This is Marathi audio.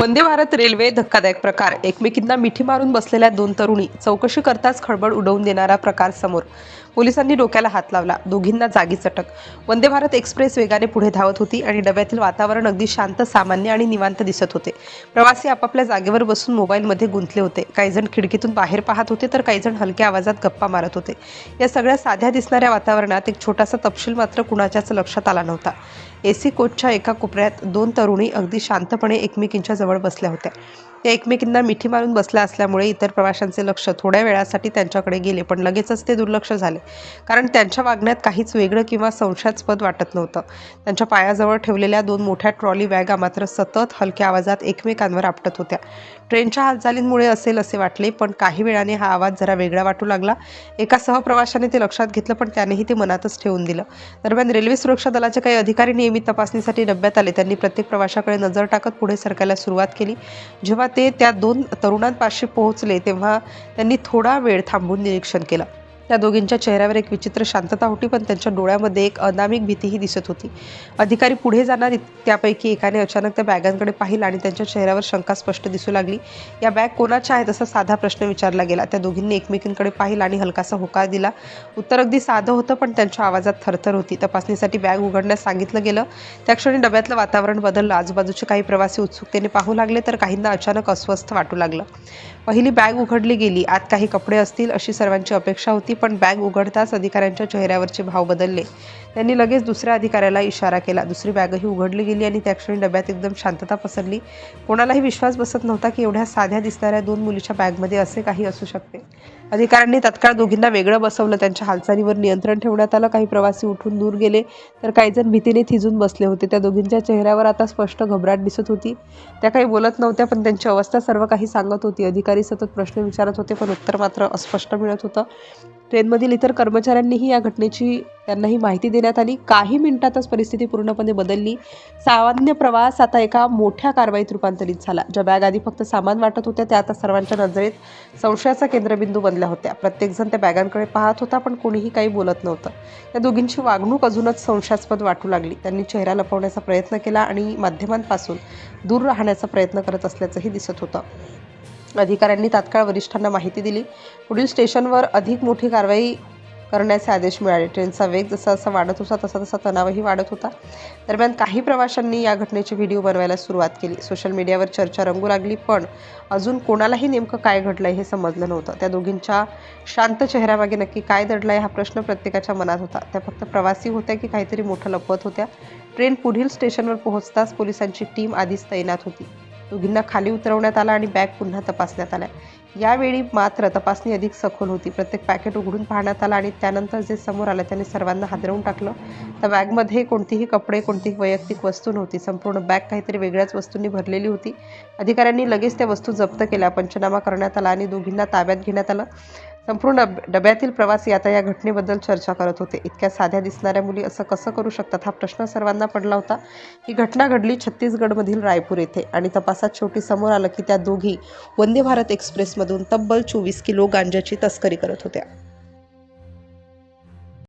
वंदे भारत रेल्वे धक्कादायक प्रकार. एकमेकींना मिठी मारून बसलेल्या दोन तरुणी. चौकशी करताच खळबळ उडवून देणारा प्रकार समोर. पोलिसांनी डोक्याला हात लावला. दोघींना जागीच अटक. वंदे भारत एक्सप्रेस वेगाने पुढे धावत होती आणि डब्यातील वातावरण अगदी शांत, सामान्य आणि निवांत दिसत होते. प्रवासी आपापल्या जागेवर बसून मोबाईलमध्ये गुंतले होते. काही जण खिडकीतून बाहेर पाहत होते तर काही जण हलक्या आवाजात गप्पा मारत होते. या सगळ्या साध्या दिसणाऱ्या वातावरणात एक छोटासा तपशील मात्र कुणाच्याच लक्षात आला नव्हता. एसी कोचच्या एका कोपऱ्यात दोन तरुणी अगदी शांतपणे एकमेकींच्या जवळ बसल्या होत्या. त्या एकमेकींना मिठी मारून बसल्या असल्यामुळे इतर प्रवाशांचे लक्ष थोड्या वेळासाठी त्यांच्याकडे गेले, पण लगेचच ते दुर्लक्ष झाले. कारण त्यांच्या वागण्यात काहीच वेगळं किंवा संशयास्पद वाटत नव्हतं. त्यांच्या पायाजवळ ठेवलेल्या दोन मोठ्या ट्रॉली बॅगा मात्र सतत हलक्या आवाजात एकमेकांवर आपटत होत्या. ट्रेनच्या हालचालींमुळे असेल असे वाटले, पण काही वेळाने हा आवाज जरा वेगळा वाटू लागला. एका सहप्रवाशाने ते लक्षात घेतलं, पण त्यानेही ते मनातच ठेवून दिलं. दरम्यान रेल्वे सुरक्षा दलाचे काही अधिकारी नियमित तपासणीसाठी डब्यात आले. त्यांनी प्रत्येक प्रवाशाकडे नजर टाकत पुढे सरकायला सुरुवात केली. जेव्हा ते त्या दोन तरुणांपाशी पोहोचले तेव्हा त्यांनी थोडा वेळ थांबून निरीक्षण केलं. त्या दोघींच्या चेहऱ्यावर एक विचित्र शांतता होती, पण त्यांच्या डोळ्यामध्ये एक अनामिक भीतीही दिसत होती. अधिकारी पुढे जाणार त्यापैकी एकाने अचानक त्या बॅगांकडे पाहिलं आणि त्यांच्या चेहऱ्यावर शंका स्पष्ट दिसू लागली. या बॅग कोणाच्या आहेत असा साधा प्रश्न विचारला गेला. त्या दोघींनी एकमेकींकडे पाहिलं आणि हलकासा होकार दिला. उत्तर अगदी साधं होतं, पण त्यांच्या आवाजात थरथर होती. तपासणीसाठी बॅग उघडण्यास सांगितलं गेलं. त्या क्षणी डब्यातलं वातावरण बदललं. आजूबाजूचे काही प्रवासी उत्सुकतेने पाहू लागले तर काहींना अचानक अस्वस्थ वाटू लागलं. पहिली बॅग उघडली गेली. आत काही कपडे असतील अशी सर्वांची अपेक्षा होती, पण बॅग उघडताच अधिकाऱ्यांच्या चेहऱ्यावरचे भाव बदलले. त्यांनी लगेच दुसऱ्या अधिकाऱ्याला इशारा केला. दुसरी बॅगही उघडली गेली आणि त्या क्षणी डब्यात एकदम शांतता पसरली. कोणालाही विश्वास बसत नव्हता की एवढ्या साध्या दिसणाऱ्या दोन मुलीच्या बॅगमध्ये असे काही असू शकते. अधिकाऱ्यांनी तत्काळ दोघींना वेगळं बसवलं. त्यांच्या हालचालीवर नियंत्रण ठेवण्यात आलं. काही प्रवासी उठून दूर गेले तर काही जण भीतीने थिजून बसले होते. त्या दोघींच्या चेहऱ्यावर आता स्पष्ट घबराट दिसत होती. त्या काही बोलत नव्हत्या, पण त्यांची अवस्था सर्व काही सांगत होती. अधिकारी सतत प्रश्न विचारत होते, पण उत्तर मात्र अस्पष्ट मिळत होतं. ट्रेनमधील इतर कर्मचाऱ्यांनीही या घटनेची त्यांनाही माहिती देण्यात आली. काही मिनिटातच परिस्थिती पूर्णपणे बदलली. सामान्य प्रवास आता एका मोठ्या कारवाईत रूपांतरित झाला. ज्या बॅग आधी फक्त सामान वाटत होत्या त्या आता सर्वांच्या नजरेत संशयाचा केंद्रबिंदू बनल्या होत्या. प्रत्येकजण त्या बॅगांकडे पाहत होता, पण कोणीही काही बोलत नव्हतं. त्या दोघींची वागणूक अजूनच संशयास्पद वाटू लागली. त्यांनी चेहरा लपवण्याचा प्रयत्न केला आणि माध्यमांपासून दूर राहण्याचा प्रयत्न करत असल्याचंही दिसत होतं. अधिकाऱ्यांनी तात्काळ वरिष्ठांना माहिती दिली. पुढील स्टेशनवर अधिक मोठी कारवाई करण्याचे आदेश मिळाले. ट्रेनचा वेग जसा वाढत होता तसा तणावही वाढत होता. दरम्यान काही प्रवाशांनी या घटनेचे व्हिडिओ बनवायला सुरुवात केली. सोशल मीडियावर चर्चा रंगू लागली, पण अजून कोणालाही नेमकं काय घडलंय हे समजलं नव्हतं. त्या दोघींच्या शांत चेहऱ्यामागे नक्की काय दडलंय हा प्रश्न प्रत्येकाच्या मनात होता. त्या फक्त प्रवासी होत्या की काहीतरी मोठं लपवत होत्या? ट्रेन पुढील स्टेशनवर पोहोचताच पोलिसांची टीम आधीच तैनात होती. दोघींना खाली उतरवण्यात आलं आणि बॅग पुन्हा तपासण्यात आल्या. यावेळी मात्र तपासणी अधिक सखोल होती. प्रत्येक पॅकेट उघडून पाहण्यात आलं आणि त्यानंतर जे समोर आलं त्याने सर्वांना हादरवून टाकलं. त्या बॅगमध्ये कोणतीही कपडे, कोणतीही वैयक्तिक वस्तू नव्हती. संपूर्ण बॅग काहीतरी वेगळ्याच वस्तूंनी भरलेली होती. अधिकाऱ्यांनी लगेच त्या वस्तू जप्त केल्या. पंचनामा करण्यात आला आणि दोघींना ताब्यात घेण्यात आलं. संपूर्ण डब्यातील प्रवासी आता या घटनेबद्दल चर्चा करत होते. इतक्या साध्या दिसणाऱ्या मुली असं कसं करू शकतात हा प्रश्न सर्वांना पडला होता. ही घटना घडली छत्तीसगडमधील रायपूर येथे आणि तपासात शेवटी समोर आलं की त्या दोघी वंदे भारत एक्सप्रेसमधून तब्बल 24 किलो गांजाची तस्करी करत होत्या.